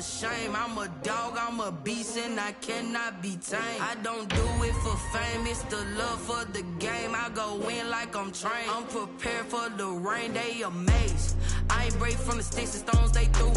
shame. I'm a dog, I'm a beast, and I cannot be tamed. I don't do it for fame, it's the love for the game. I go in like I'm trained. I'm prepared for the rain, they amazed. I ain't break from the sticks and stones they threw.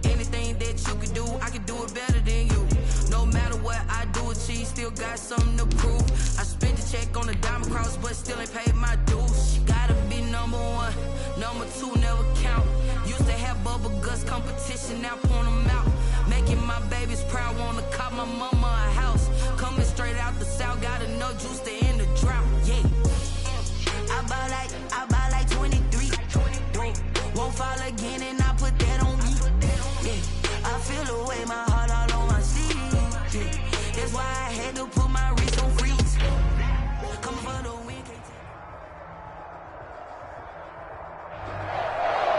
Anything that you can do, I can do it better than you. No matter what I do, achieve, still got something to prove. I spent the check on the diamond cross, but still ain't paid my dues. Gotta be number one, number two never count. Used to have bubble guts competition, now point them out. Making my babies proud, wanna cop my mama a house. Coming straight out the south, got enough juice to end the drought. Yeah, I buy like 23. Won't fall again, and I put that on me. Yeah, I feel the way, my heart all on my sleeve. Yeah, that's why I had to put my wrist on freeze. Coming for the win.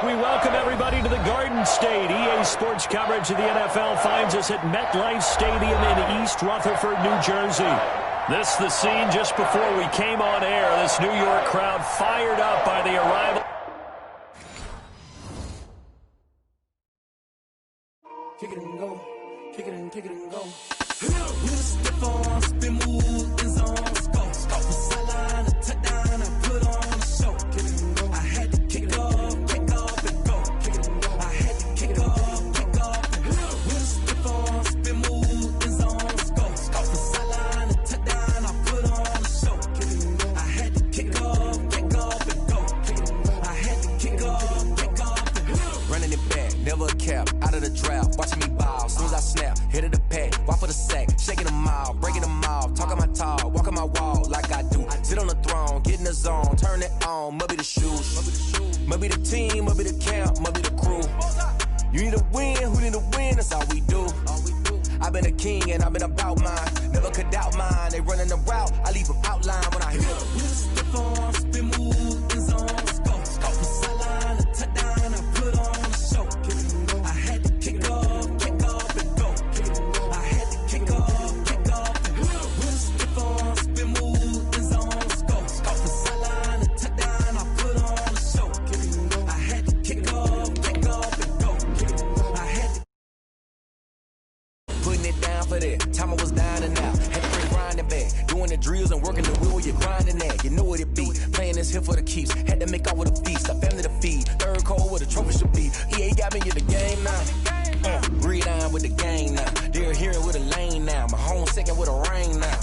We welcome everybody to the Garden State. EA Sports coverage of the NFL finds us at MetLife Stadium in East Rutherford, New Jersey. This the scene just before we came on air. This New York crowd fired up by the arrival. Kick it and go, kick it and go. We just step on, spin, move, in zone, go. Off the sideline, a touchdown, I put on the show. Kick it and go. I had to kick off and go. Kick it and go. I had to kick off and go. We just step on, spin, move, in zone, go. Off the sideline, a touchdown, I put on the show. Kick it and go. I had to kick off and go. Kick it and go. I had to kick off and go. Running it back, never a cap, out of the draft. Watching me ball, soon as I snap, hit of the pack, walk for the sack, shaking them all, breaking them off, talking my talk, walking my wall like I do. Sit on the throne, get in the zone, turn it on, must be the shoes, must be the team, must be the camp, must be the crew. You need a win, who need a win, that's all we do. I've been a king and I've been about mine, never could doubt mine. They running the route, I leave them outline when I hit them. We just step on, spin, move, in zone, go. Off the sideline, a touchdown, I put on the show. Kick it and go. I had to kick off and go. Kick it and go. I had to kick off and go. We just step on, spin, move, in zone, go. Off the sideline, a touchdown, I put on the show. Kick it and go. I had to kick off and go. Kick it and go. I had to. Putting it down for that, time I was down and out. Had to bring grinding back, doing the drills and working the wheel, you're grinding that. You know what it be, playing this here for the keeps. Had to make out with a feast, a family to feed. Third cold where the trophy should be. EA got me in the game now. Read on with the game now. They're hearing with a lane now. My home second with a rain now.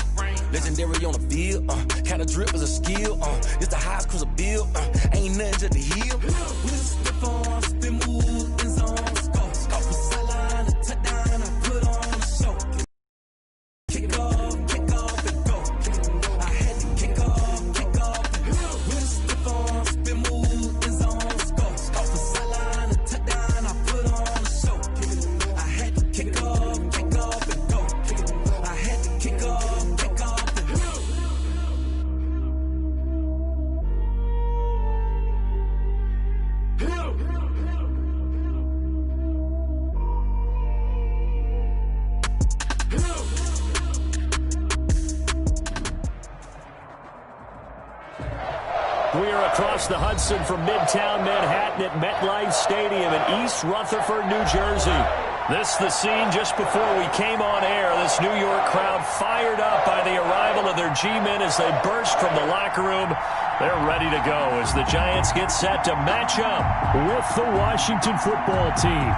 Legendary on the field, kind of drip is a skill. It's the highest cruiser bill, ain't nothing just the heel. We just step on, spin, move, in zone, go. Off the sideline, a touchdown, I put on the show. Kick off and go. Kick it and go. I had to kick off and go. We just step on, spin, move, in zone, go. Off the sideline, a touchdown, I put on the show. Kick it and go. I had to kick off and go. Kick it and go. I had to kick off and go. We are across the Hudson from Midtown Manhattan at MetLife Stadium in East Rutherford, New Jersey. This the scene just before we came on air. This New York crowd fired up by the arrival of their G-men as they burst from the locker room. They're ready to go as the Giants get set to match up with the Washington football team.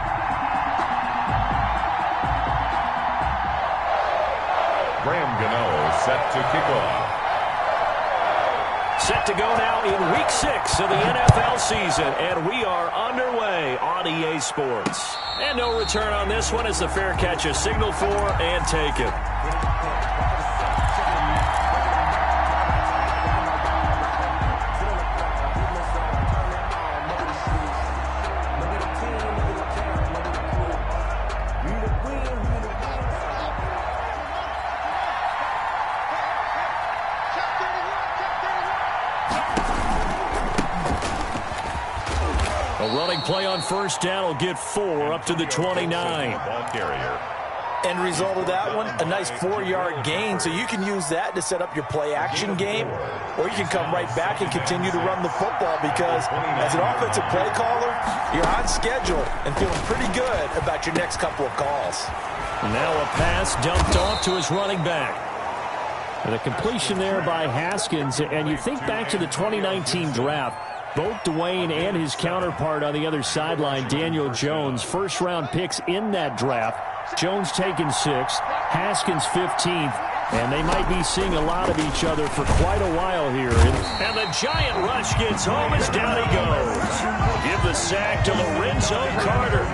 Graham Gano set to kick off. Set to go now in Week 6 of the NFL season, and we are underway on EA Sports. And no return on this one as the fair catch is signaled for and taken. A running play on first down will get 4 up to the 29. Ball carrier. End result of that one, a nice 4-yard gain, so you can use that to set up your play-action game, or you can come right back and continue to run the football because as an offensive play caller, you're on schedule and feeling pretty good about your next couple of calls. Now a pass dumped off to his running back. And a completion there by Haskins, and you think back to the 2019 draft, both Dwayne and his counterpart on the other sideline, Daniel Jones, first-round picks in that draft. Jones taken 6th, Haskins 15th, and they might be seeing a lot of each other for quite a while here. And the giant rush gets home as down he goes. Give the sack to Lorenzo Carter.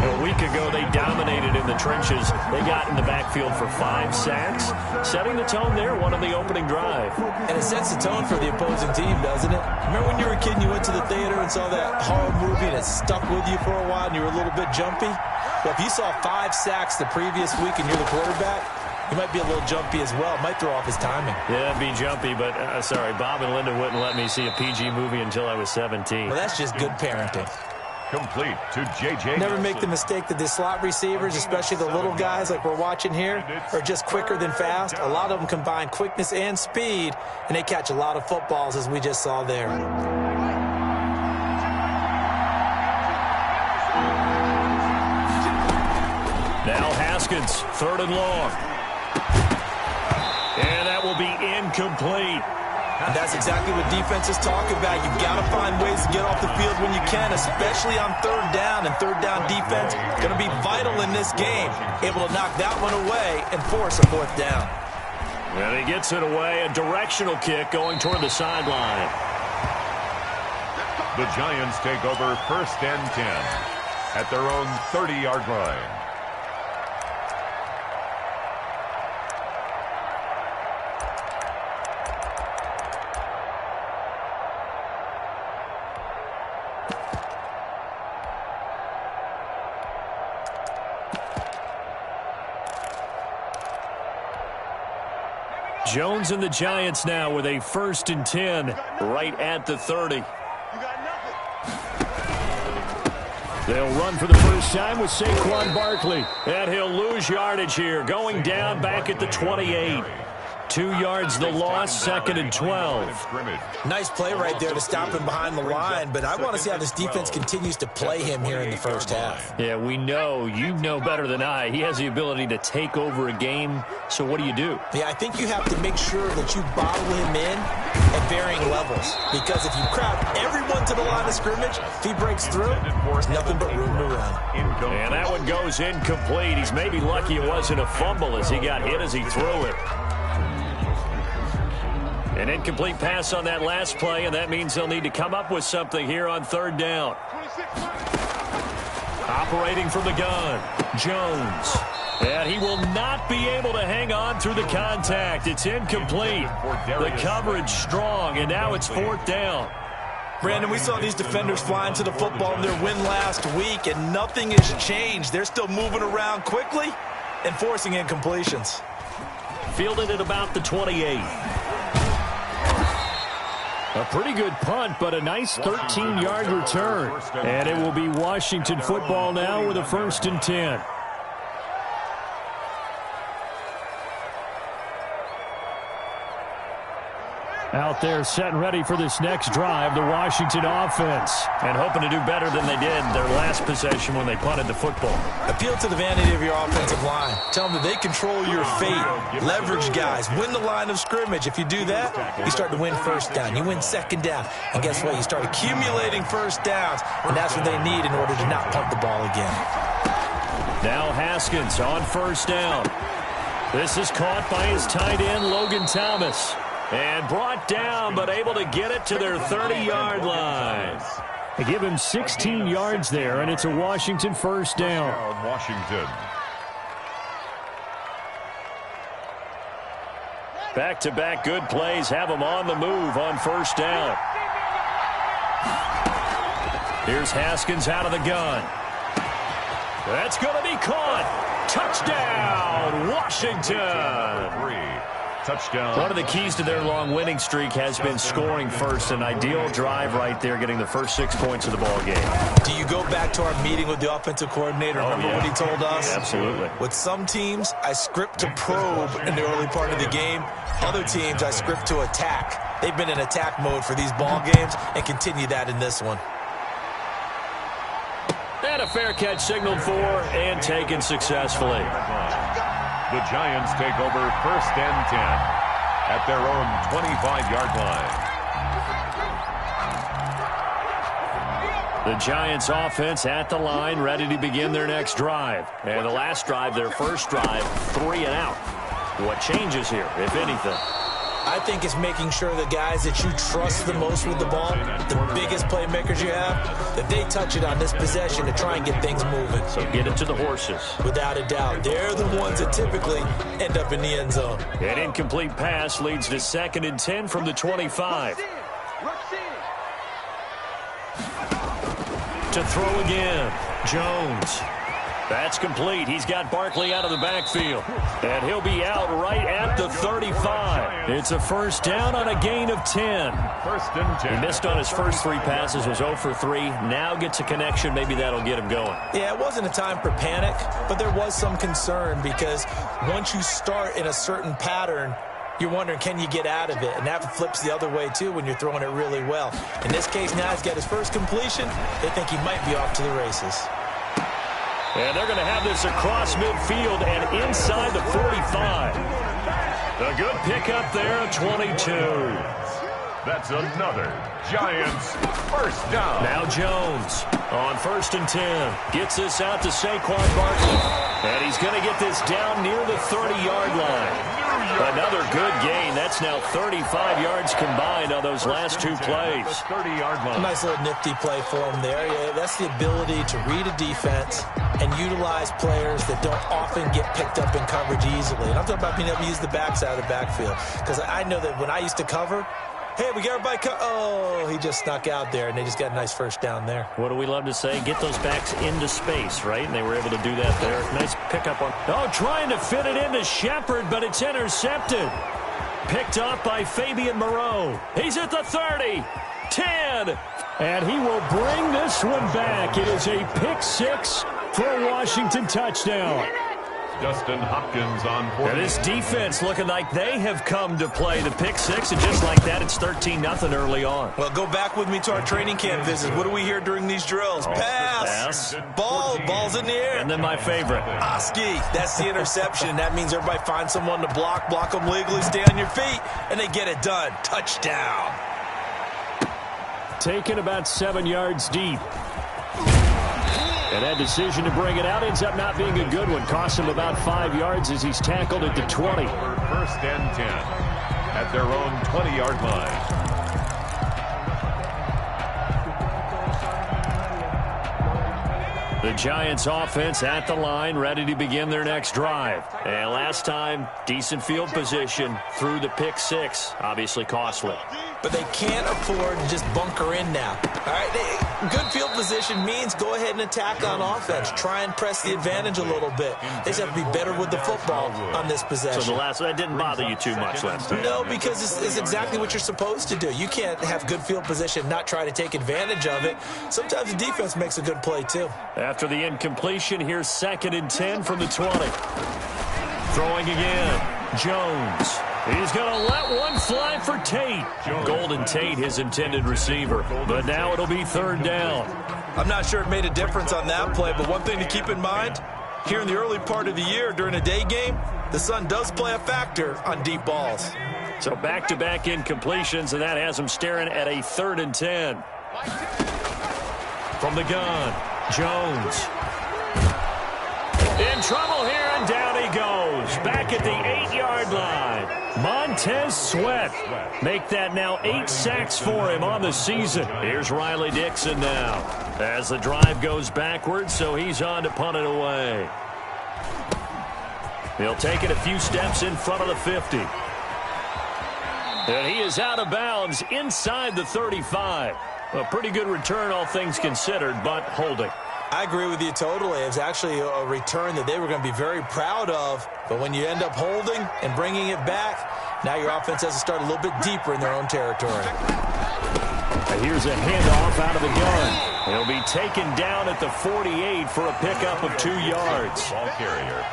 A week ago, they dominated in the trenches. They got in the backfield for 5 sacks, setting the tone there, one on the opening drive. And it sets the tone for the opposing team, doesn't it? Remember when you were a kid and you went to the theater and saw that horror movie and it stuck with you for a while and you were a little bit jumpy? Well, if you saw 5 sacks the previous week and you're the quarterback, he might be a little jumpy as well. It might throw off his timing. Yeah, be jumpy, but sorry, Bob and Linda wouldn't let me see a PG movie until I was 17. Well, that's just good parenting. Complete to J.J. Never make the mistake that the slot receivers, especially the little guys like we're watching here, are just quicker than fast. A lot of them combine quickness and speed, and they catch a lot of footballs, as we just saw there. Now Haskins, 3rd and long. And that will be incomplete. And that's exactly what defenses talk about. You've got to find ways to get off the field when you can, especially on 3rd down. And 3rd down defense going to be vital in this game. Able to knock that one away and force a 4th down. And he gets it away. A directional kick going toward the sideline. The Giants take over 1st and 10 at their own 30-yard line. Jones and the Giants now with a 1st and 10 right at the 30. They'll run for the first time with Saquon Barkley. And he'll lose yardage here, going down back at the 28. 2 yards the loss, 2nd and 12. Nice play right there to stop him behind the line, but I want to see how this defense continues to play him here in the first half. Yeah, we know, you know better than I, he has the ability to take over a game, so what do you do? Yeah, I think you have to make sure that you bottle him in at varying levels, because if you crowd everyone to the line of scrimmage, if he breaks through, there's nothing but room to run. And that one goes incomplete. He's maybe lucky it wasn't a fumble as he got hit as he threw it. An incomplete pass on that last play, and that means they'll need to come up with something here on 3rd down. Operating from the gun, Jones. And he will not be able to hang on through the contact. It's incomplete. The coverage strong, and now it's 4th down. Brandon, we saw these defenders flying to the football in their win last week, and nothing has changed. They're still moving around quickly and forcing incompletions. Fielded at about the 28. A pretty good punt, but a nice 13-yard return. And it will be Washington football now with a 1st and 10. Out there set and ready for this next drive, the Washington offense. And hoping to do better than they did their last possession when they punted the football. Appeal to the vanity of your offensive line. Tell them that they control your fate. Leverage guys. Win the line of scrimmage. If you do that, you start to win 1st down. You win 2nd down. And guess what? You start accumulating 1st downs. And that's what they need in order to not punt the ball again. Now Haskins on 1st down. This is caught by his tight end, Logan Thomas. And brought down, but able to get it to their 30-yard line. They give him 16 yards there, and it's a Washington 1st down. Washington. Back-to-back good plays have them on the move on 1st down. Here's Haskins out of the gun. That's going to be caught. Touchdown, Washington. Touchdown. One of the keys to their long winning streak has been scoring first. An ideal drive right there, getting the first 6 points of the ball game. Do you go back to our meeting with the offensive coordinator? Remember what he told us? Absolutely. With some teams, I script to probe in the early part of the game. Other teams, I script to attack. They've been in attack mode for these ball games and continue that in this one. And a fair catch signaled for and taken successfully. The Giants take over 1st and 10 at their own 25-yard line. The Giants offense at the line, ready to begin their next drive. And the last drive, their first drive, 3 and out. What changes here, if anything? I think it's making sure the guys that you trust the most with the ball, the biggest playmakers you have, that they touch it on this possession to try and get things moving. So get it to the horses. Without a doubt. They're the ones that typically end up in the end zone. An incomplete pass leads to 2nd and 10 from the 25. To throw again, Jones. That's complete. He's got Barkley out of the backfield. And he'll be out right at the 35. It's a first down on a gain of 10. 1st and 10. He missed on his first 3 passes, was 0 for 3. Now gets a connection. Maybe that'll get him going. Yeah, it wasn't a time for panic, but there was some concern because once you start in a certain pattern, you're wondering, can you get out of it? And that flips the other way, too, when you're throwing it really well. In this case, now he's got his first completion. They think he might be off to the races. And they're going to have this across midfield and inside the 45. A good pickup there at 22. That's another Giants first down. Now Jones on 1st and 10. Gets this out to Saquon Barkley. And he's going to get this down near the 30-yard line. Another good gain. That's now 35 yards combined on those last 2 plays. 30-yard line. A nice little nifty play for him there. Yeah, that's the ability to read a defense and utilize players that don't often get picked up in coverage easily. And I'm talking about being able to use the backside of the backfield. Because I know that when I used to cover, hey, we got everybody oh, he just snuck out there, and they just got a nice first down there. What do we love to say? Get those backs into space, right? And they were able to do that there. Nice pickup on. Oh, trying to fit it into Shepard, but it's intercepted. Picked up by Fabian Moreau. He's at the 30, 10, and he will bring this one back. It is a pick-6 for a Washington touchdown. Justin Hopkins on 40. And this defense looking like they have come to play the pick-6, and just like that, it's 13-0 early on. Well, go back with me to our training camp visits. What do we hear during these drills? Pass. Ball's in the air. And then my favorite. Oski, that's the interception. That means everybody finds someone to block them legally, stay on your feet, and they get it done. Touchdown. Taken about 7 yards deep. And that decision to bring it out ends up not being a good one. Costs him about 5 yards as he's tackled at the 20. 1st and 10 at their own 20-yard line. The Giants offense at the line, ready to begin their next drive. And last time, decent field position through the pick-6. Obviously costly. But they can't afford to just bunker in now. All right, good field position means go ahead and attack on offense. Try and press the advantage a little bit. They just have to be better with the football on this possession. So that didn't bother you too much last time? No, because it's exactly what you're supposed to do. You can't have good field position, not try to take advantage of it. Sometimes the defense makes a good play, too. After the incompletion, here's 2nd and 10 from the 20. Throwing again, Jones. He's going to let one fly for Tate. Golden Tate, his intended receiver. But now it'll be 3rd down. I'm not sure it made a difference on that play, but one thing to keep in mind, here in the early part of the year during a day game, the sun does play a factor on deep balls. So back-to-back incompletions, and that has him staring at a 3rd and 10. From the gun, Jones. In trouble here, and down he goes. Back at the 8-yard line. Montez Sweat. Make that now 8 sacks for him on the season. Here's Riley Dixon now. As the drive goes backwards, so he's on to punt it away. He'll take it a few steps in front of the 50. And he is out of bounds inside the 35. A pretty good return, all things considered, but holding. I agree with you totally. It was actually a return that they were going to be very proud of. But when you end up holding and bringing it back, Now your offense has to start a little bit deeper in their own territory. Here's a handoff out of the gun. He'll be taken down at the 48 for a pickup of 2 yards. Ball carrier.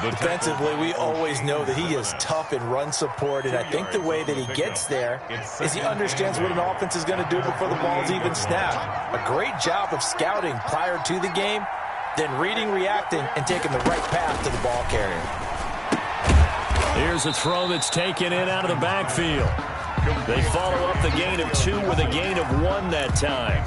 Defensively, we always know that he is tough in run support, and I think the way that he gets there is he understands what an offense is going to do before the ball's even snapped. A great job of scouting prior to the game, then reading, reacting, and taking the right path to the ball carrier. Here's a throw that's taken in out of the backfield. They follow up the gain of 2 with a gain of 1 that time.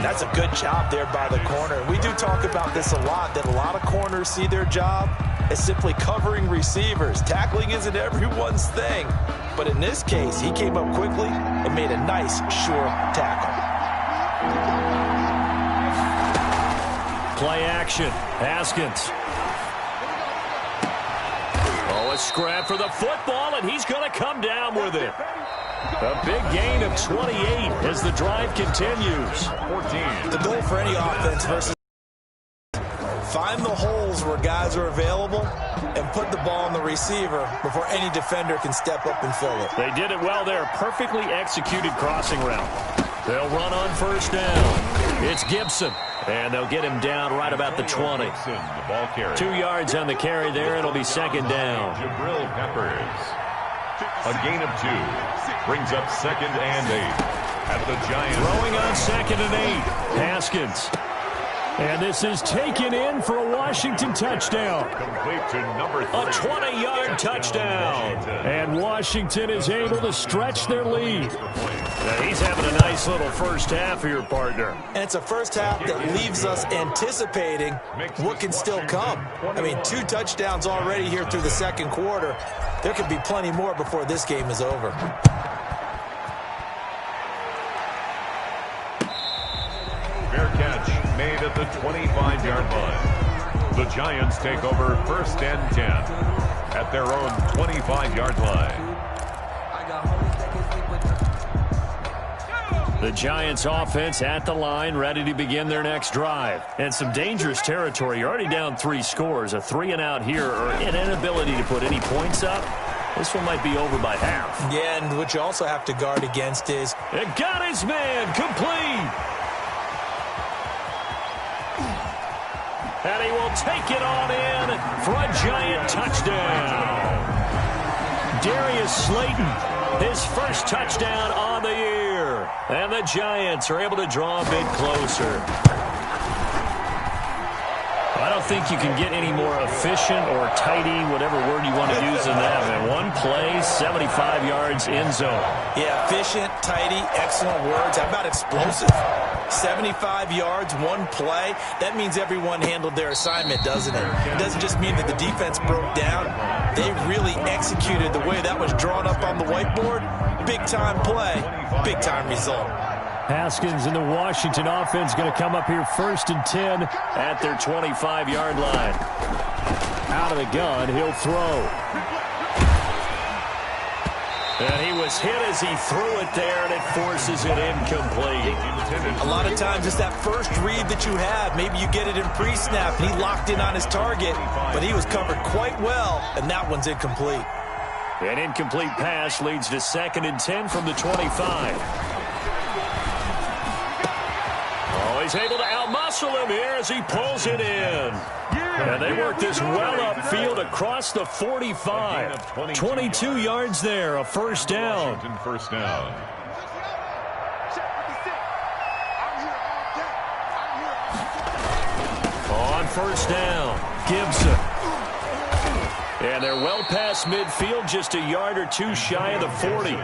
That's a good job there by the corner. We do talk about this a lot, that a lot of corners see their job as simply covering receivers. Tackling isn't everyone's thing. But in this case, he came up quickly and made a nice, sure tackle. Play action. Haskins. Oh, a scrap for the football, and he's going to come down with it. A big gain of 28 as the drive continues. 14. The goal for any offense versus find the holes where guys are available and put the ball on the receiver before any defender can step up and fill it. They did it well there. Perfectly executed crossing route. They'll run on first down. It's Gibson. And they'll get him down right about the 20. The ball carrier. 2 yards on the carry there. It'll be second down. Jabril Peppers. A gain of 2. Brings up 2nd and 8. At the Giants. Throwing on 2nd and 8. Haskins. And this is taken in for a Washington touchdown. Complete to number 3. A 20-yard touchdown. And Washington is able to stretch their lead. Now he's having a nice little first half here, partner. And it's a first half that leaves us anticipating what can still come. I mean, 2 touchdowns already here through the second quarter. There could be plenty more before this game is over. Fair catch made at the 25-yard line. The Giants take over 1st and 10 at their own 25-yard line. The Giants offense at the line, ready to begin their next drive. And some dangerous territory. You're already down 3 scores. A 3-and-out here, or an inability to put any points up. This one might be over by half. Yeah, and what you also have to guard against is... It got his man complete. And he will take it on in for a Giant touchdown. Darius Slayton, his first touchdown on the year. And the Giants are able to draw a bit closer. I don't think you can get any more efficient or tidy, whatever word you want to use in that. Man, 1 play, 75 yards, end zone. Yeah, efficient, tidy, excellent words. How about explosive? 75 yards, 1 play. That means everyone handled their assignment, doesn't it? It doesn't just mean that the defense broke down. They really executed the way that was drawn up on the whiteboard. Big-time play, big-time result. Haskins and the Washington offense going to come up here 1st and 10 at their 25-yard line. Out of the gun, he'll throw. And he was hit as he threw it there, and it forces it incomplete. A lot of times it's that first read that you have. Maybe you get it in pre-snap, and he locked in on his target, but he was covered quite well, and that one's incomplete. An incomplete pass leads to 2nd and 10 from the 25. Oh, he's able to outmuscle him here as he pulls it in. And they work this well upfield across the 45. 22 yards there, a first down. Washington first down. On first down, Gibson. And they're well past midfield, just a yard or 2 shy of the 40.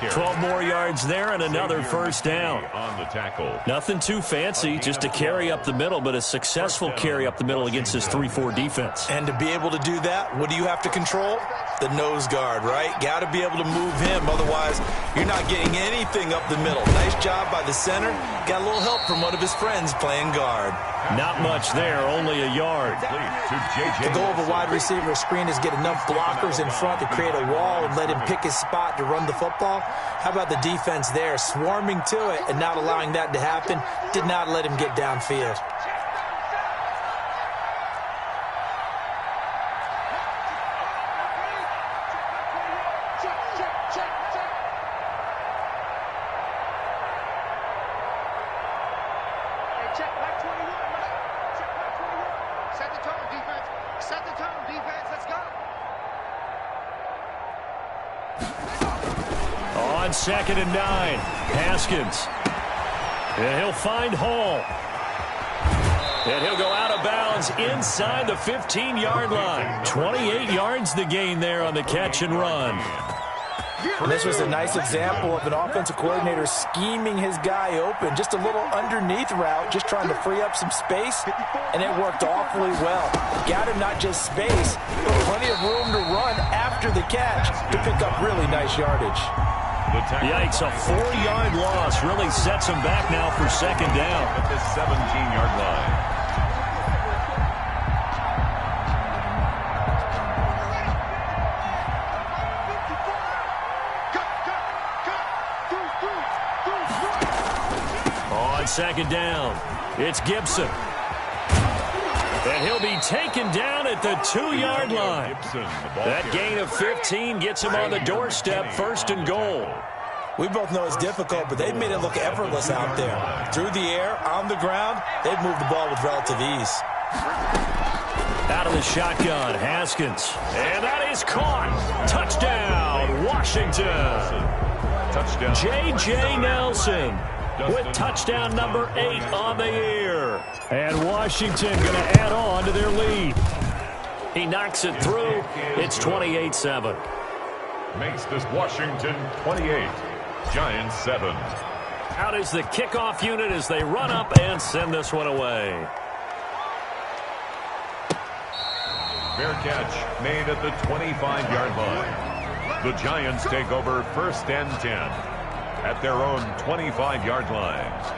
12 more yards there and another first down. On the tackle. Nothing too fancy, just a carry up the middle, but a successful carry up the middle against this 3-4 defense. And to be able to do that, what do you have to control? The nose guard, right? Got to be able to move him, otherwise you're not getting anything up the middle. Nice job by the center. Got a little help from one of his friends playing guard. Not much there, only a yard. The goal of a wide receiver screen is get enough blockers in front to create a wall and let him pick his spot to run the football. How about the defense there, swarming to it and not allowing that to happen? Did not let him get downfield. defense. Set the tone, defense. Let's go. On 2nd and 9, Haskins. And he'll find Hall. And he'll go out of bounds inside the 15-yard line. 28 yards the gain there on the catch and run. And this was a nice example of an offensive coordinator scheming his guy open. Just a little underneath route, just trying to free up some space, and it worked awfully well. Got him not just space, but plenty of room to run after the catch to pick up really nice yardage. Yikes, a 4-yard loss really sets him back now for 2nd down. At the 17-yard line. On 2nd down, it's Gibson. And he'll be taken down at the 2-yard line. That gain of 15 gets him on the doorstep, 1st and goal. We both know it's difficult, but they've made it look effortless out there. Through the air, on the ground, they've moved the ball with relative ease. Out of the shotgun, Haskins. And that is caught. Touchdown, Washington. Touchdown. J.J. Nelson with touchdown number 8 on the year. And Washington going to add on to their lead. He knocks it through. It's 28-7. Makes this Washington 28. Giants 7. Out is the kickoff unit as they run up and send this one away. Fair catch made at the 25-yard line. The Giants take over 1st and 10 at their own 25-yard line.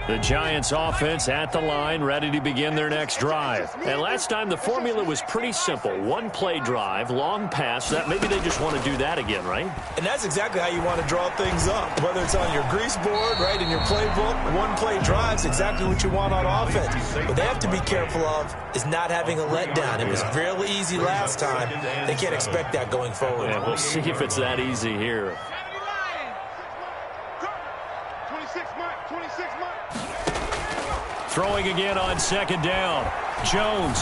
The Giants offense at the line, ready to begin their next drive. And last time the formula was pretty simple. 1-play drive, long pass. That maybe they just want to do that again, right? And that's exactly how you want to draw things up. Whether it's on your grease board, right, in your playbook, 1-play drive's exactly what you want on offense. What they have to be careful of is not having a letdown. It was really easy last time. They can't expect that going forward. Yeah, we'll see if it's that easy here. 26 months. Throwing again on 2nd down. Jones.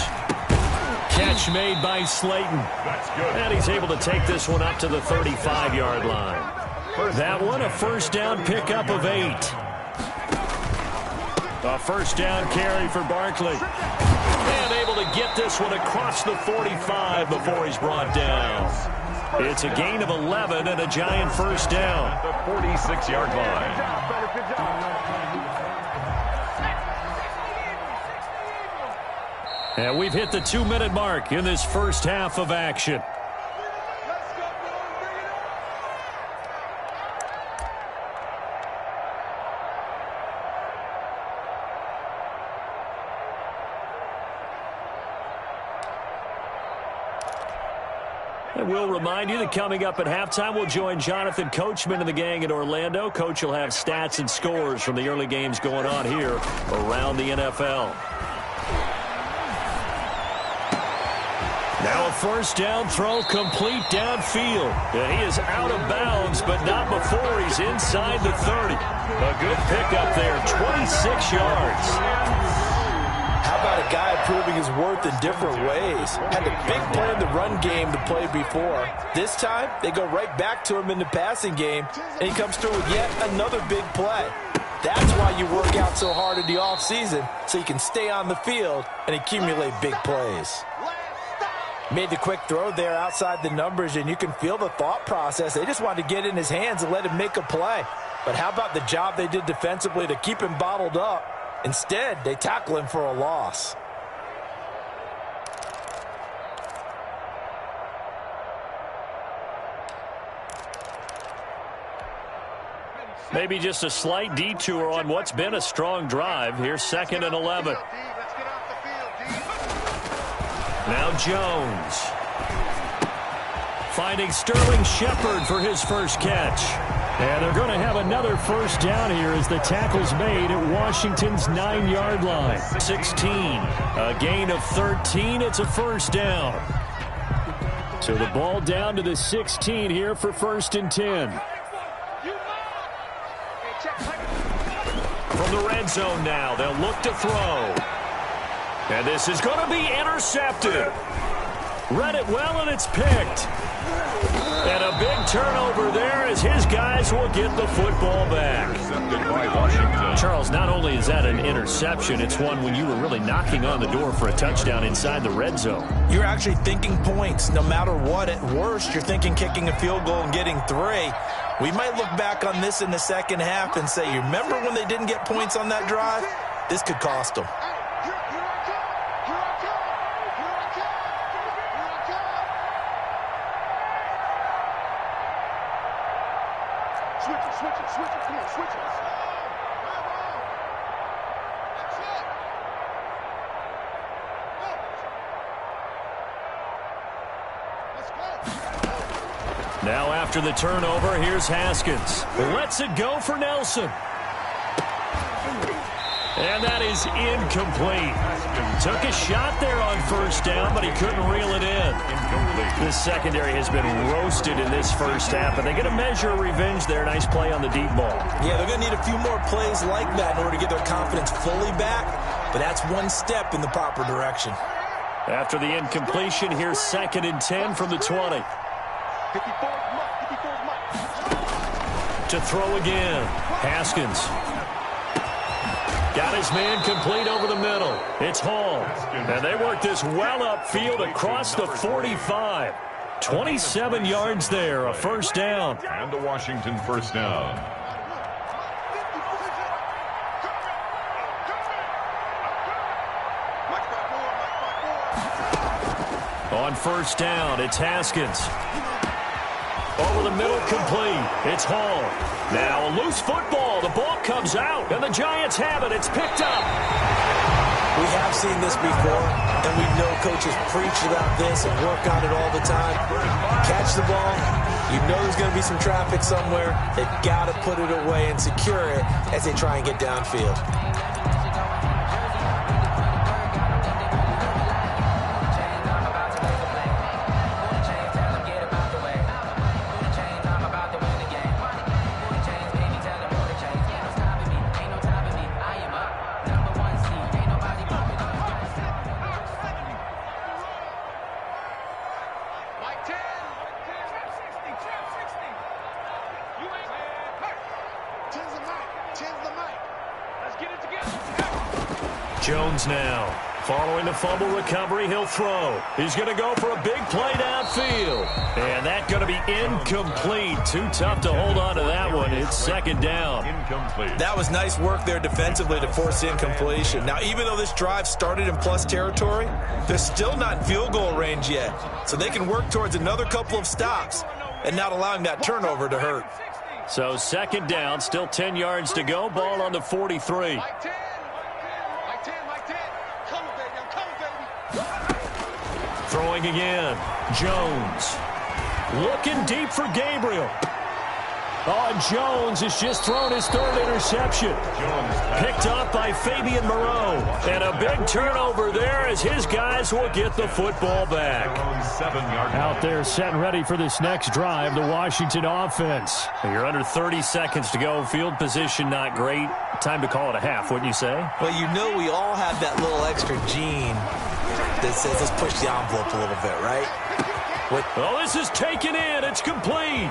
Catch made by Slayton. That's good. And he's able to take this one up to the 35-yard line. That one, a 1st down pickup of 8. A 1st down carry for Barkley. And able to get this one across the 45 before he's brought down. It's a gain of 11 and a Giant 1st down. At the 46-yard line. And we've hit the 2-minute mark in this first half of action. And we'll remind you that coming up at halftime, we'll join Jonathan Coachman and the gang in Orlando. Coach will have stats and scores from the early games going on here around the NFL. Now a 1st down throw complete downfield. And he is out of bounds, but not before he's inside the 30. A good pickup there, 26 yards. How about a guy proving his worth in different ways? Had a big play in the run game to play before. This time, they go right back to him in the passing game, and he comes through with yet another big play. That's why you work out so hard in the offseason, so you can stay on the field and accumulate big plays. Made the quick throw there outside the numbers, and you can feel the thought process. They just wanted to get in his hands and let him make a play. But how about the job they did defensively to keep him bottled up? Instead, they tackle him for a loss. Maybe just a slight detour on what's been a strong drive. Here's 2nd and 11. Now Jones. Finding Sterling Shepard for his first catch. And they're going to have another 1st down here as the tackle's made at Washington's 9-yard line. 16. A gain of 13. It's a 1st down. So the ball down to the 16 here for 1st and 10. From the the red zone now. They'll look to throw. And this is going to be intercepted. Read it well, and it's picked. And a big turnover there as his guys will get the football back. By Washington. Charles, not only is that an interception, it's one when you were really knocking on the door for a touchdown inside the red zone. You're actually thinking points. No matter what, at worst, you're thinking kicking a field goal and getting 3. We might look back on this in the second half and say, you remember when they didn't get points on that drive? This could cost them. Now after the turnover, here's Haskins. Lets it go for Nelson. And that is incomplete. Took a shot there on first down, but he couldn't reel it in. This secondary has been roasted in this first half, but they get a measure of revenge there. Nice play on the deep ball. Yeah, they're going to need a few more plays like that in order to get their confidence fully back, but that's one step in the proper direction. After the incompletion, here's 2nd and 10 from the 20. To throw again, Haskins. Got his man complete over the middle. It's Hall. And they work this well upfield across the 45. 27 yards there, a first down. And the Washington first down. On first down, it's Haskins. Over the middle, complete. It's Hall. Now a loose football. The ball comes out, and the Giants have it. It's picked up. We have seen this before, and we know coaches preach about this and work on it all the time. Catch the ball. You know there's going to be some traffic somewhere. They've got to put it away and secure it as they try and get downfield. Jones now. Following the fumble recovery, he'll throw. He's going to go for a big play downfield. And that's going to be incomplete. Too tough to hold on to that one. It's 2nd down. Incomplete. That was nice work there defensively to force incompletion. Now, even though this drive started in plus territory, they're still not in field goal range yet. So they can work towards another couple of stops and not allowing that turnover to hurt. So 2nd down, still 10 yards to go. Ball on the 43. Throwing again. Jones. Looking deep for Gabriel. Oh, and Jones has just thrown his 3rd interception. Picked up by Fabian Moreau. And a big turnover there as his guys will get the football back. Out there set and ready for this next drive, the Washington offense. You're under 30 seconds to go. Field position not great. Time to call it a half, wouldn't you say? Well, you know we all have that little extra gene that says let's push the envelope a little bit, right? Oh, this is taken in. It's complete.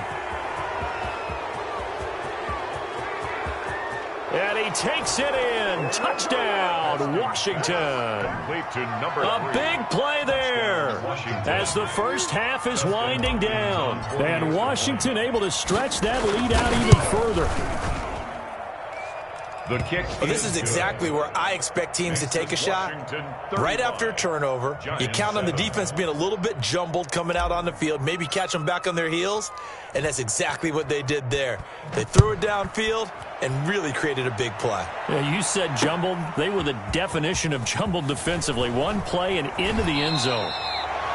And he takes it in. Touchdown, Washington. A big play there as the first half is winding down. And Washington able to stretch that lead out even further. The kick. Well, this is exactly where I expect teams to take a shot. Right after a turnover, you count on the defense being a little bit jumbled coming out on the field, maybe catch them back on their heels, and that's exactly what they did there. They threw it downfield and really created a big play. Yeah, you said jumbled. They were the definition of jumbled defensively. One play and into the end zone.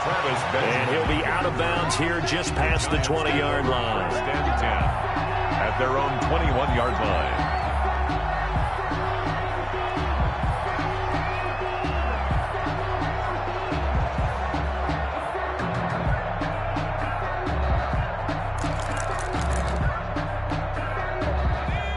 And he'll be out of bounds here just past the 20-yard line. At their own 21-yard line.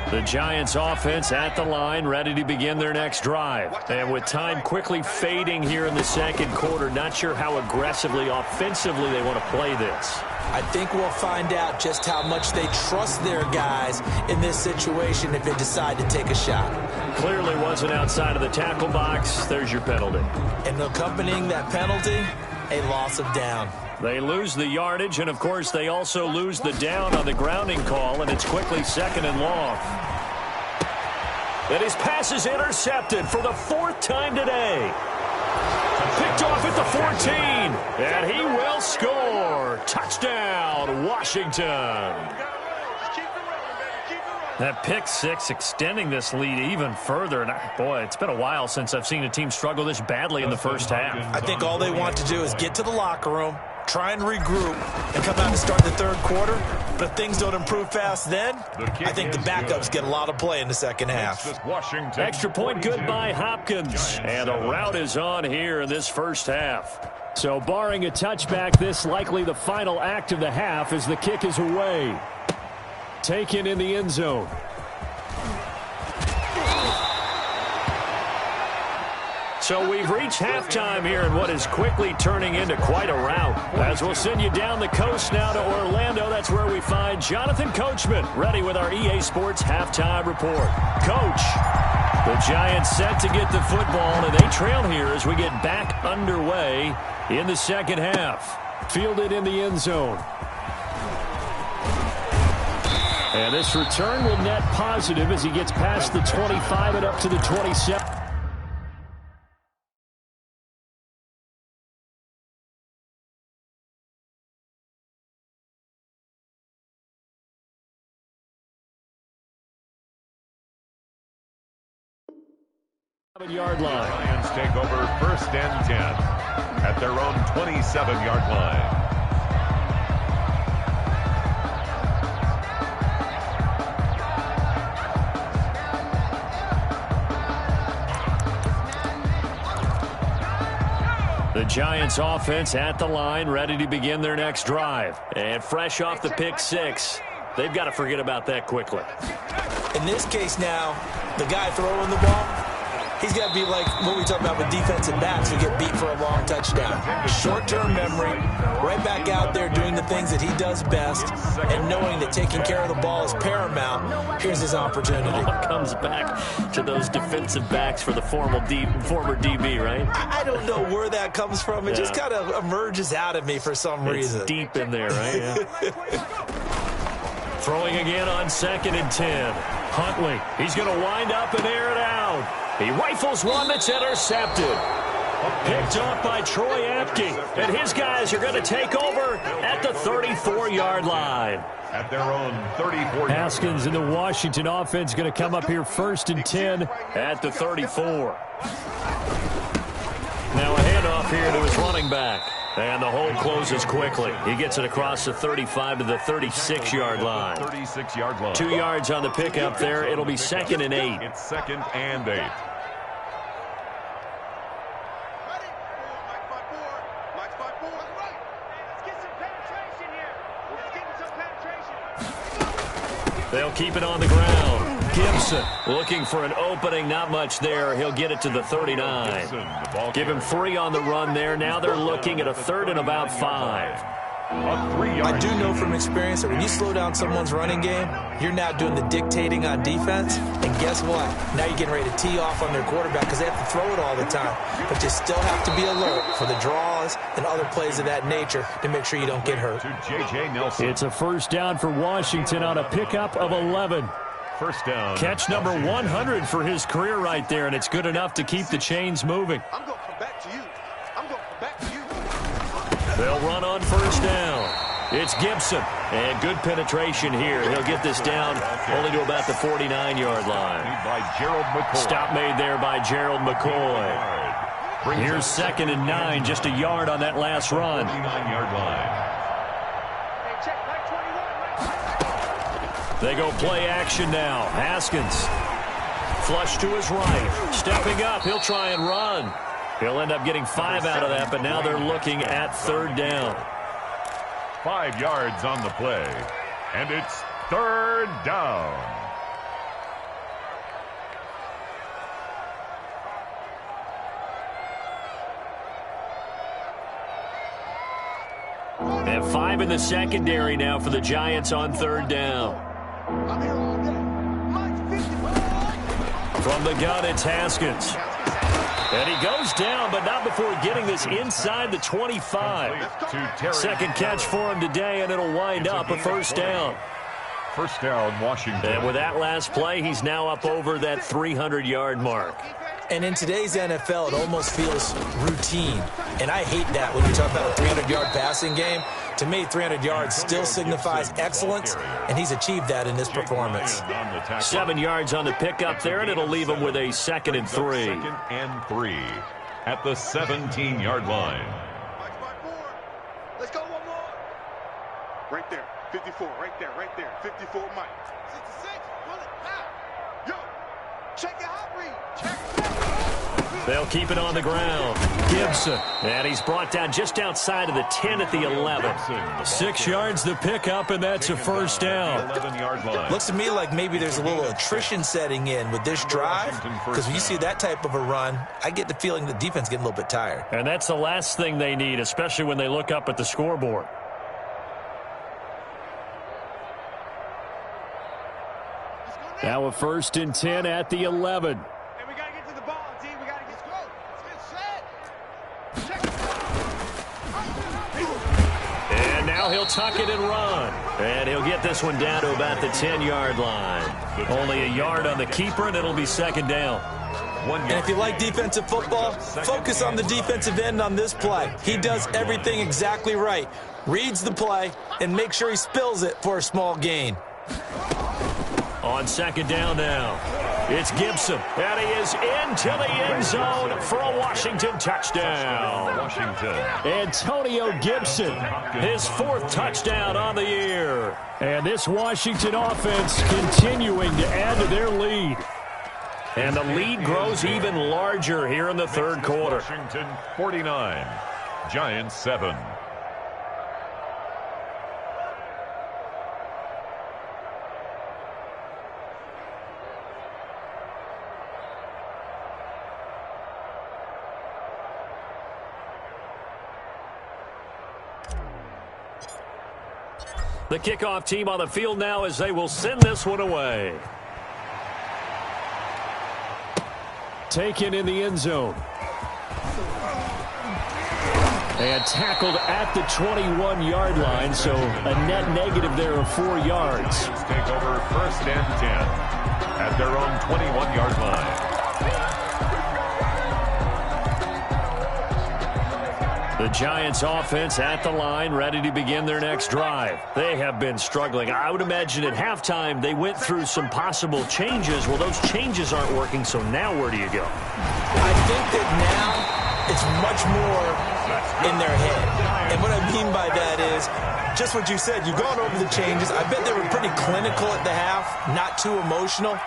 The Giants offense at the line, ready to begin their next drive. And with time quickly fading here in the second quarter, not sure how aggressively, offensively they want to play this. I think we'll find out just how much they trust their guys in this situation if they decide to take a shot. Clearly wasn't outside of the tackle box. There's your penalty. And accompanying that penalty, a loss of down. They lose the yardage, and, of course, they also lose the down on the grounding call, and it's quickly 2nd and long. And his pass is intercepted for the 4th time today. Picked off at the 14, and he will score. Touchdown, Washington. That pick six extending this lead even further. And boy, it's been a while since I've seen a team struggle this badly in the first half. I think all they want to do is get to the locker room, try and regroup, and come out and start the third quarter. But if things don't improve fast then, I think the backups get a lot of play in the second half. Extra point good by Hopkins. And a route is on here in this first half. So barring a touchback, this likely the final act of the half as the kick is away. Taken in the end zone. So we've reached halftime here in what is quickly turning into quite a rout. As we'll send you down the coast now to Orlando, that's where we find Jonathan Coachman, ready with our EA Sports Halftime Report. Coach, the Giants set to get the football, and they trail here as we get back underway in the second half. Fielded in the end zone. And this return will net positive as he gets past the 25 and up to the 27. Yard line. Giants take over 1st and 10 at their own 27-yard line. The Giants offense at the line, ready to begin their next drive. And fresh off the pick six, they've got to forget about that quickly. In this case now, the guy throwing the ball, he's got to be like what we talk about with defensive backs who get beat for a long touchdown. Short-term memory, right back out there doing the things that he does best, and knowing that taking care of the ball is paramount. Here's his opportunity. Comes back to those defensive backs for the former DB, right? I don't know where that comes from. It just kind of emerges out of me for some reason. It's deep in there, right? Yeah. Throwing again on 2nd and 10. Huntley, he's going to wind up and air it out. He rifles one that's intercepted. Picked off by Troy Apke. And his guys are going to take over at the 34-yard line. At their own 34. Haskins and the Washington offense going to come up here 1st and 10 at the 34. Now a handoff here to his running back. And the hole closes quickly. He gets it across the 35 to the 36-yard line. 36-yard line. 2 yards on the pickup there. It'll be 2nd and 8. It's 2nd and 8. They'll keep it on the ground. Gibson looking for an opening. Not much there. He'll get it to the 39. Give him 3 on the run there. Now they're looking at a 3rd and about 5. I do know from experience that when you slow down someone's running game, you're now doing the dictating on defense. And guess what? Now you're getting ready to tee off on their quarterback because they have to throw it all the time. But you still have to be alert for the draws and other plays of that nature to make sure you don't get hurt. It's a 1st down for Washington on a pickup of 11. 1st down. Catch number 100 for his career right there, and it's good enough to keep the chains moving. I'm going to come back to you. I'm going to come back to you. They'll run on 1st down. It's Gibson, and good penetration here. He'll get this down only to about the 49-yard line. By Gerald McCoy. Stop made there by Gerald McCoy. Here's 2nd and 9, just a yard on that last run. 49-yard line. They go play action now. Haskins, flush to his right. Stepping up, he'll try and run. He'll end up getting 5 out of that, but now they're looking at 3rd down. 5 yards on the play, and it's 3rd down. And 5 in the secondary now for the Giants on third down. I'm here all day. Mike 55. From the gun, it's Haskins. And he goes down, but not before getting this inside the 25. Second catch for him today, and it'll wind up a first down. First down, Washington. And with that last play, he's now up over that 300-yard mark. And in today's NFL, it almost feels routine. And I hate that when you talk about a 300-yard passing game. To me, 300 yards still signifies excellence, and he's achieved that in this performance. 7 yards on the pickup there, and it'll leave him with a 2nd and 3. 2nd and 3 at the 17-yard line. Let's go one more. Right there. 54. Right there. 54, Mike. 66. Pull it. Now. Yo. Check your hot read. Check it out. They'll keep it on the ground. Gibson. And he's brought down just outside of the 10 at the 11. 6 yards the pickup, and that's a first down. 11-yard line. Looks to me like maybe there's a little attrition setting in with this drive, because when you see that type of a run, I get the feeling the defense getting a little bit tired. And that's the last thing they need, especially when they look up at the scoreboard. Now a 1st and 10 at the 11. Hey, we got to get to the ball, team. We got to get close. Let's get set. Check it. And now he'll tuck it and run. And he'll get this one down to about the 10-yard line. Only a yard on the keeper, and it'll be 2nd down. And if you like defensive football, focus on the defensive end on this play. He does everything exactly right. Reads the play and makes sure he spills it for a small gain. On 2nd down now, it's Gibson, and he is into the end zone for a Washington touchdown. Antonio Gibson, his 4th touchdown on the year. And this Washington offense continuing to add to their lead. And the lead grows even larger here in the 3rd quarter. Washington 49, Giants 7. The kickoff team on the field now as they will send this one away. Taken in the end zone. And tackled at the 21-yard line, so a net negative there of 4 yards. Take over 1st and 10 at their own 21-yard line. The Giants offense at the line, ready to begin their next drive. They have been struggling. I would imagine at halftime they went through some possible changes. Well, those changes aren't working, so now where do you go? I think that now it's much more in their head. And what I mean by that is just what you said. You've gone over the changes. I bet they were pretty clinical at the half, not too emotional.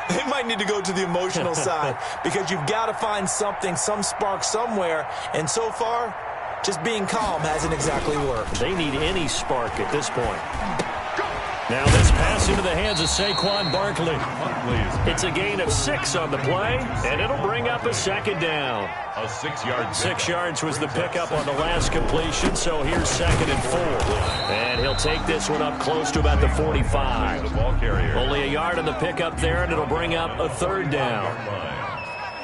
They might need to go to the emotional side because you've got to find something, some spark somewhere. And so far, just being calm hasn't exactly worked. They need any spark at this point. Now this pass into the hands of Saquon Barkley. It's a gain of 6 on the play, and it'll bring up a 2nd down. A 6-yard 6 yards was the pickup on the last completion, so here's 2nd and 4. And he'll take this one up close to about the 45. The ball carrier. Only a yard on the pickup there, and it'll bring up a 3rd down.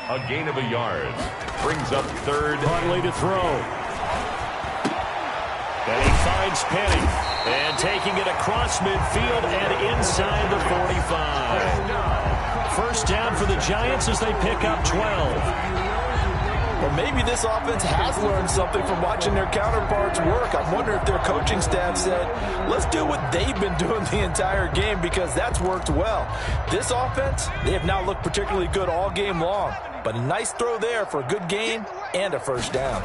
A gain of a yard. Brings up 3rd. Huntley to throw. And he finds Penny. And taking it across midfield and inside the 45. First down for the Giants as they pick up 12. Well, maybe this offense has learned something from watching their counterparts work. I'm wondering if their coaching staff said, let's do what they've been doing the entire game because that's worked well. This offense, they have not looked particularly good all game long. But a nice throw there for a good gain and a first down.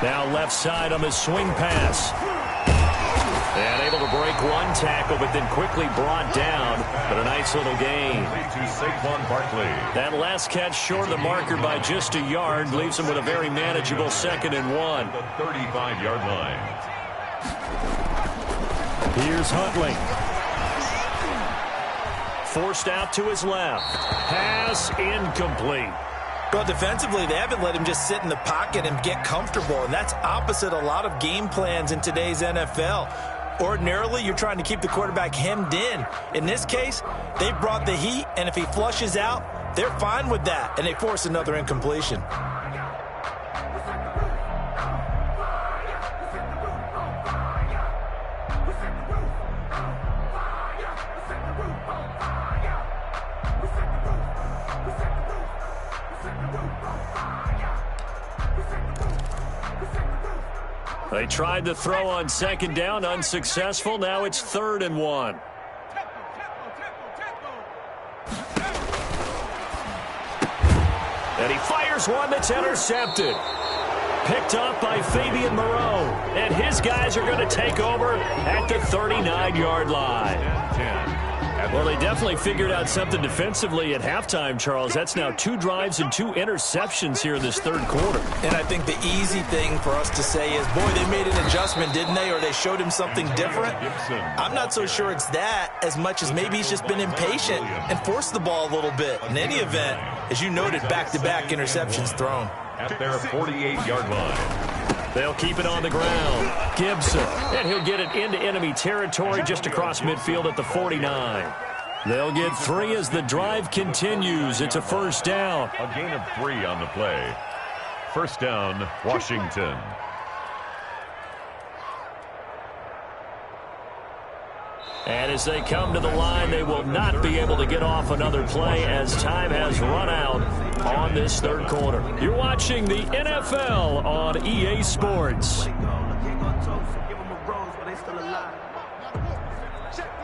Now left side on the swing pass. And able to break one tackle, but then quickly brought down. But a nice little gain. To Saquon Barkley. That last catch short of the marker by just a yard leaves him with a very manageable 2nd and 1. The 35-yard line. Here's Huntley. Forced out to his left. Pass incomplete. Well, defensively, they haven't let him just sit in the pocket and get comfortable, and that's opposite a lot of game plans in today's NFL. Ordinarily, you're trying to keep the quarterback hemmed in. In this case, they brought the heat, and if he flushes out, they're fine with that, and they force another incompletion. They tried to throw on second down, unsuccessful. Now it's 3rd and 1. And he fires one that's intercepted. Picked up by Fabian Moreau. And his guys are going to take over at the 39-yard line. Well, they definitely figured out something defensively at halftime, Charles. That's now 2 drives and 2 interceptions here in this 3rd quarter. And I think the easy thing for us to say is, boy, they made an adjustment, didn't they? Or they showed him something different. I'm not so sure it's that as much as maybe he's just been impatient and forced the ball a little bit. In any event, as you noted, back-to-back interceptions thrown. At their 48-yard line. They'll keep it on the ground. Gibson, and he'll get it into enemy territory just across midfield at the 49. They'll get 3 as the drive continues. It's a 1st down. A gain of 3 on the play. 1st down, Washington. And as they come to the line, they will not be able to get off another play as time has run out on this 3rd quarter. You're watching the NFL on EA Sports. Check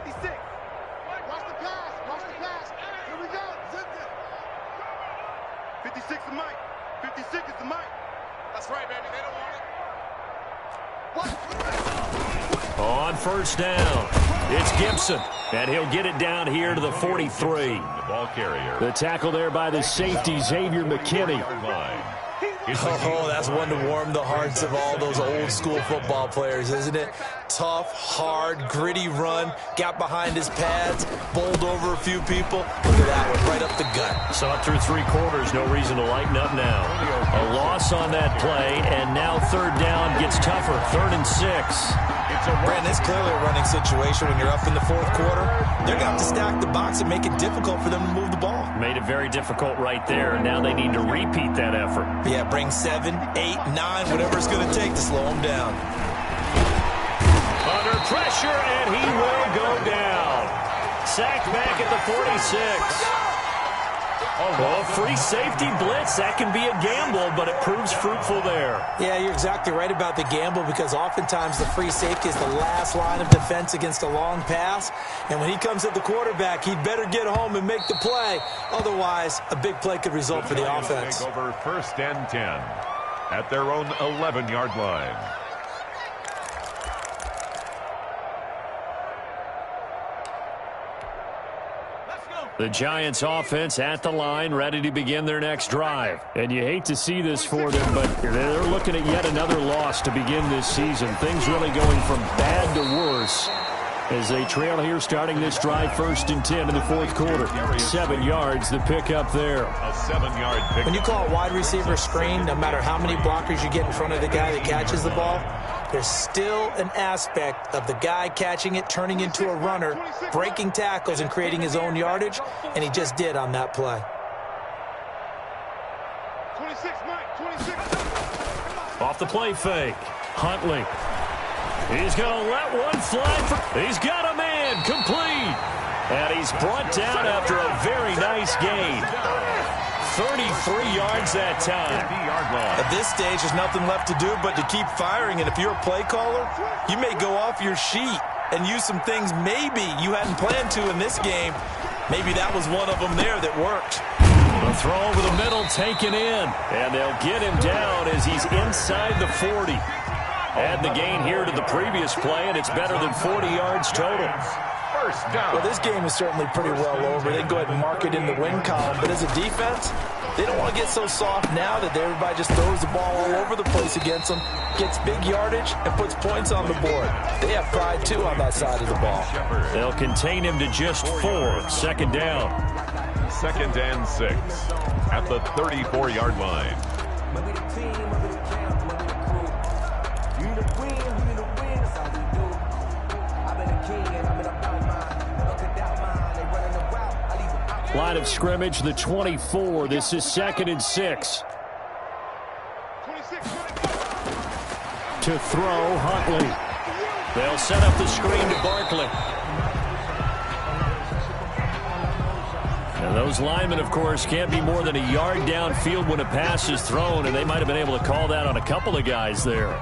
56. Watch the pass. Watch the pass. Here we go. 56 is Mike. 56 is the Mike. That's right, baby. They don't want it. What? On 1st down. It's Gibson, and he'll get it down here to the 43. The ball carrier. The tackle there by the safety, Xavier McKinney. Oh, that's one to warm the hearts of all those old-school football players, isn't it? Tough, hard, gritty run, got behind his pads, bowled over a few people. Look at that one, right up the gut. Saw it through 3 quarters, no reason to lighten up now. A loss on that play, and now 3rd down gets tougher, 3rd and 6. Brandon, it's clearly a running situation when you're up in the 4th quarter. They're going to have to stack the box and make it difficult for them to move the ball. Made it very difficult right there. Now they need to repeat that effort. Yeah, bring 7, 8, 9, whatever it's going to take to slow them down. Under pressure, and he will go down. Sacked back at the 46. Well, free safety blitz, that can be a gamble, but it proves fruitful there. Yeah, you're exactly right about the gamble because oftentimes the free safety is the last line of defense against a long pass. And when he comes at the quarterback, he'd better get home and make the play. Otherwise, a big play could result for the offense. Take over 1st and 10 at their own 11-yard line. The Giants offense at the line, ready to begin their next drive. And you hate to see this for them, but they're looking at yet another loss to begin this season. Things really going from bad to worse as they trail here starting this drive 1st and 10 in the 4th quarter. 7 yards, the pickup there. A 7-yard pick. When you call a wide receiver screen, no matter how many blockers you get in front of the guy that catches the ball, there's still an aspect of the guy catching it, turning into a runner, breaking tackles and creating his own yardage, and he just did on that play. 26, Mike. 26. Off the play fake. Huntley. He's going to let one fly. He's got a man complete. And he's brought down after a very nice gain. 33 yards that time. At this stage, there's nothing left to do but to keep firing. And if you're a play caller, you may go off your sheet and use some things maybe you hadn't planned to in this game. Maybe that was one of them there that worked. The throw over the middle taken in. And they'll get him down as he's inside the 40. Add the gain here to the previous play, and it's better than 40 yards total. First down. Well, this game is certainly pretty well over. They go ahead and mark it in the win column. But as a defense, they don't want to get so soft now that everybody just throws the ball all over the place against them, gets big yardage, and puts points on the board. They have pride, too, on that side of the ball. They'll contain him to just 4. Second down. 2nd and 6 at the 34-yard line. Line of scrimmage, the 24. This is 2nd and 6. To throw, Huntley. They'll set up the screen to Barkley. And those linemen, of course, can't be more than a yard downfield when a pass is thrown, and they might have been able to call that on a couple of guys there.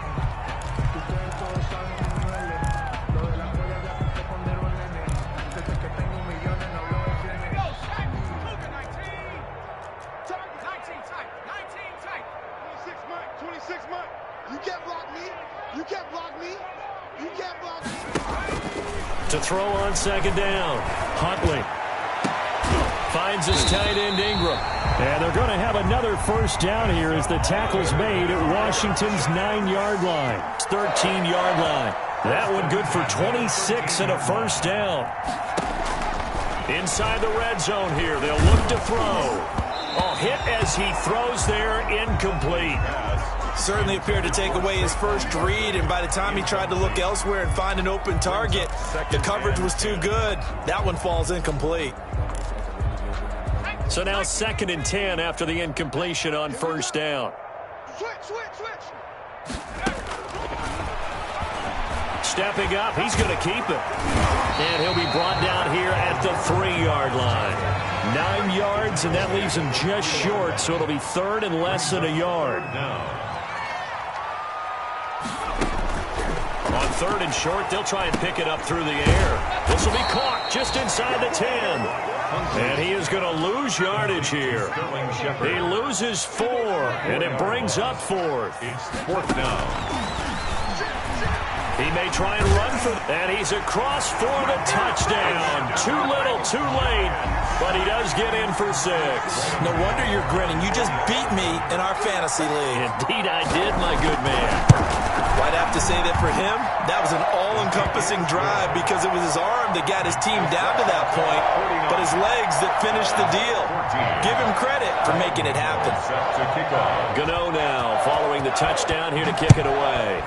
To throw on 2nd down, Huntley finds his tight end Ingram. And they're going to have another 1st down here as the tackle's made at Washington's 9-yard line. 13-yard line. That one good for 26 and a 1st down. Inside the red zone here, they'll look to throw. Oh, hit as he throws there, incomplete. Certainly appeared to take away his first read, and by the time he tried to look elsewhere and find an open target, the coverage was too good. That one falls incomplete. So now 2nd and 10 after the incompletion on 1st down. Switch. Stepping up, he's going to keep it. And he'll be brought down here at the 3-yard line. 9 yards, and that leaves him just short, so it'll be 3rd and less than a yard. On 3rd and short, they'll try and pick it up through the air. This will be caught just inside the 10. And he is going to lose yardage here. He loses 4, and it brings up 4th. It's 4th down. He may try and run for it, and he's across for the touchdown. Too little, too late, but he does get in for 6. No wonder you're grinning. You just beat me in our fantasy league. Indeed I did, my good man. I'd have to say that for him, that was an all-encompassing drive because it was his arm that got his team down to that point, but his legs that finished the deal. Give him credit for making it happen. Gano now following the touchdown here to kick it away.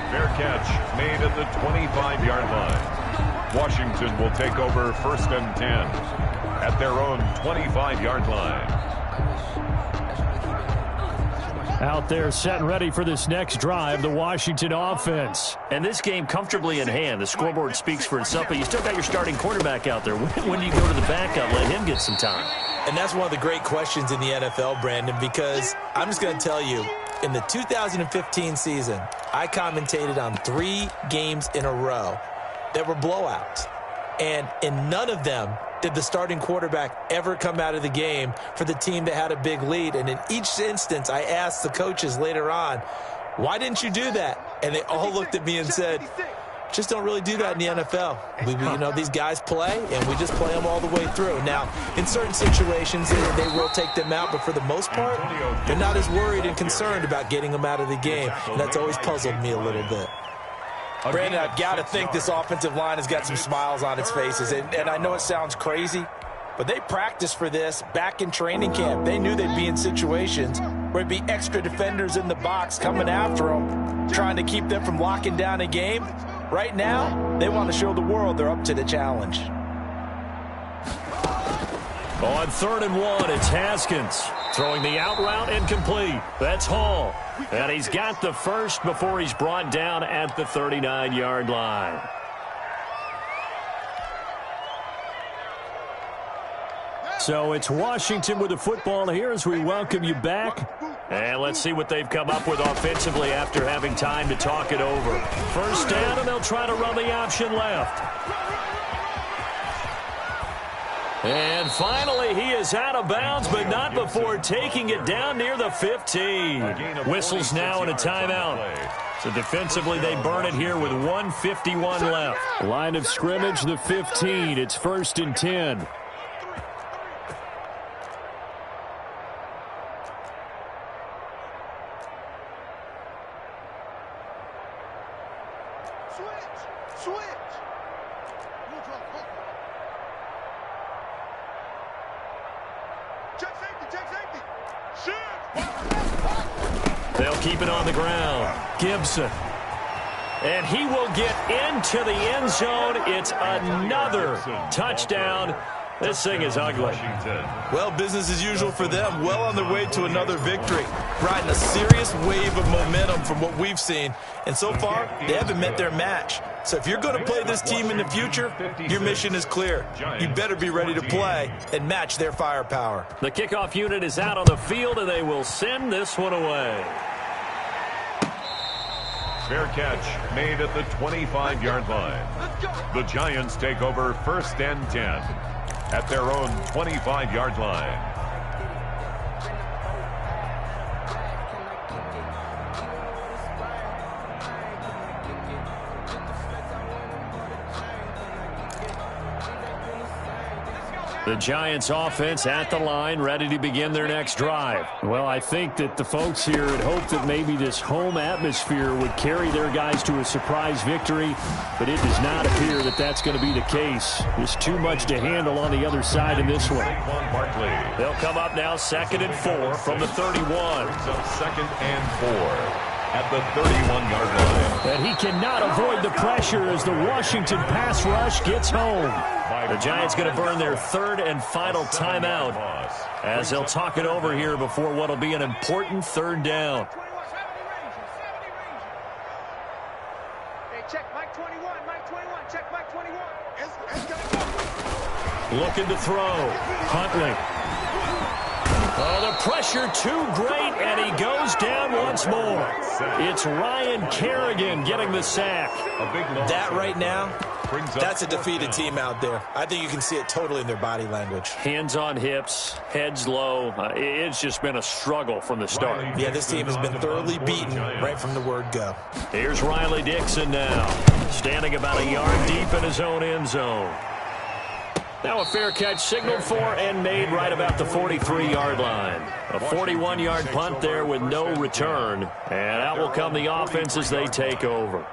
Fair catch made at the 25-yard line. Washington will take over 1st and 10 at their own 25-yard line. Out there set and ready for this next drive, the Washington offense. And this game comfortably in hand. The scoreboard speaks for itself, but you still got your starting quarterback out there. When do you go to the backup? Let him get some time. And that's one of the great questions in the NFL, Brandon, because I'm just going to tell you, in the 2015 season, I commentated on 3 games in a row that were blowouts. And in none of them did the starting quarterback ever come out of the game for the team that had a big lead. And in each instance, I asked the coaches later on, why didn't you do that? And they all looked at me and said, just don't really do that in the NFL. These guys play, and we just play them all the way through. Now, in certain situations, they will take them out, but for the most part, they're not as worried and concerned about getting them out of the game. And that's always puzzled me a little bit. Brandon, I've got to think this offensive line has got some smiles on its faces. And I know it sounds crazy, but they practiced for this back in training camp. They knew they'd be in situations where it'd be extra defenders in the box coming after them, trying to keep them from locking down a game. Right now, they want to show the world they're up to the challenge. On 3rd and 1, it's Haskins. Throwing the out route incomplete. That's Hall. And he's got the first before he's brought down at the 39-yard line. So it's Washington with the football here as we welcome you back. And let's see what they've come up with offensively after having time to talk it over. 1st down, and they'll try to run the option left. And finally, he is out of bounds, but not before taking it down near the 15. Whistles now and a timeout. So defensively, they burn it here with 1:51 left. Line of scrimmage, the 15. It's 1st and 10. Switch. Check safety. Shit. They'll keep it on the ground. Gibson. And he will get into the end zone. It's another touchdown. This thing is ugly. Well, business as usual for them. Well on their way to another victory. Riding a serious wave of momentum from what we've seen. And so far, they haven't met their match. So if you're going to play this team in the future, your mission is clear. You better be ready to play and match their firepower. The kickoff unit is out on the field, and they will send this one away. Fair catch made at the 25-yard line. The Giants take over 1st and 10 at their own 25-yard line. The Giants offense at the line, ready to begin their next drive. Well, I think that the folks here had hoped that maybe this home atmosphere would carry their guys to a surprise victory, but it does not appear that that's going to be the case. There's too much to handle on the other side in this one. They'll come up now 2nd and 4 from the 31. 2nd and 4. At the 31-yard line. And he cannot avoid the pressure as the Washington pass rush gets home. The Giants going to burn their 3rd and final timeout as they'll talk it over here before what will be an important 3rd down. Hey, check Mike 21. Check Mike 21. Looking to throw. Huntley. Oh, the pressure too great, and he goes down once more. It's Ryan Kerrigan getting the sack. That right now, that's a defeated team out there. I think you can see it totally in their body language. Hands on hips, heads low. It's just been a struggle from the start. Yeah, this team has been thoroughly beaten right from the word go. Here's Riley Dixon now, standing about a yard deep in his own end zone. Now a fair catch signaled for and made right about the 43-yard line. A 41-yard punt there with no return. And out will come the offense as they take over.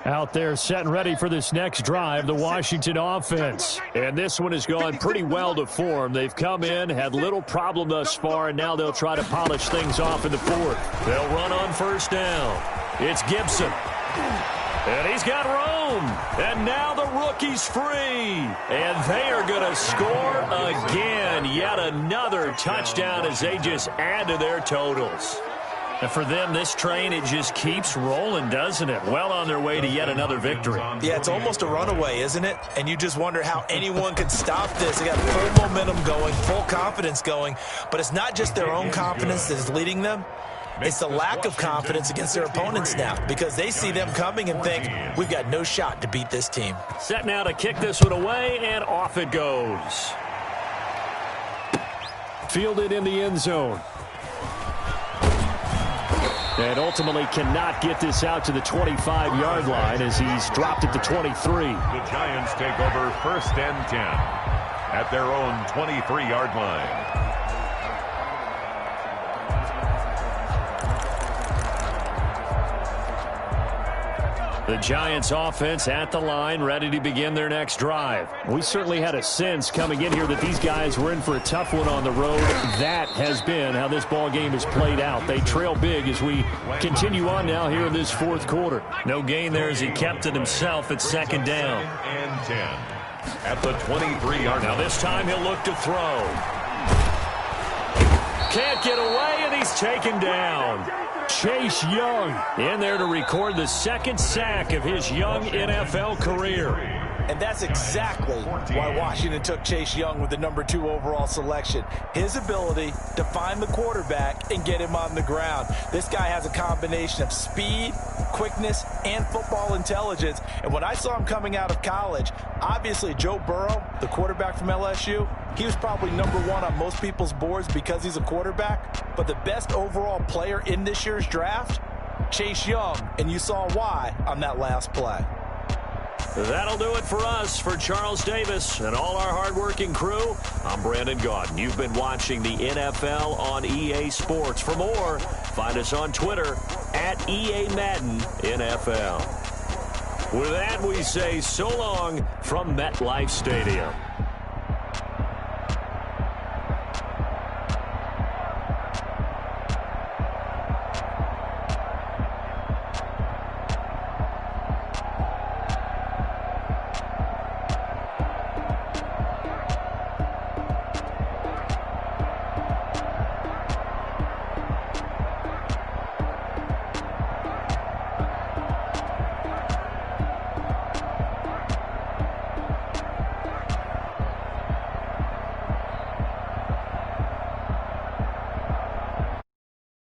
Out there set and ready for this next drive, the Washington offense. And this one has gone pretty well to form. They've come in, had little problem thus far, and now they'll try to polish things off in the 4th. They'll run on 1st down. It's Gibson. And he's got room. And now the rookie's free. And they are going to score again. Yet another touchdown as they just add to their totals. And for them, this train, it just keeps rolling, doesn't it? Well on their way to yet another victory. Yeah, it's almost a runaway, isn't it? And you just wonder how anyone could stop this. They got full momentum going, full confidence going. But it's not just their own confidence that is leading them. It's the lack of confidence against their opponents now because they see them coming and think, we've got no shot to beat this team. Set now to kick this one away, and off it goes. Fielded in the end zone. And ultimately cannot get this out to the 25-yard line as he's dropped it to 23. The Giants take over 1st and 10 at their own 23-yard line. The Giants offense at the line, ready to begin their next drive. We certainly had a sense coming in here that these guys were in for a tough one on the road. That has been how this ball game has played out. They trail big as we continue on now here in this 4th quarter. No gain there as he kept it himself at 2nd down. 2nd and 10 at the 23-yard line. Now this time he'll look to throw. Can't get away, and he's taken down. Chase Young in there to record the 2nd sack of his young NFL career. And that's exactly why Washington took Chase Young with the number 2 overall selection. His ability to find the quarterback and get him on the ground. This guy has a combination of speed, quickness, and football intelligence. And when I saw him coming out of college, obviously Joe Burrow, the quarterback from LSU, he was probably number 1 on most people's boards because he's a quarterback. But the best overall player in this year's draft, Chase Young, and you saw why on that last play. That'll do it for us. For Charles Davis and all our hardworking crew, I'm Brandon Gaudin. You've been watching the NFL on EA Sports. For more, find us on Twitter at EA Madden NFL. With that, we say so long from MetLife Stadium.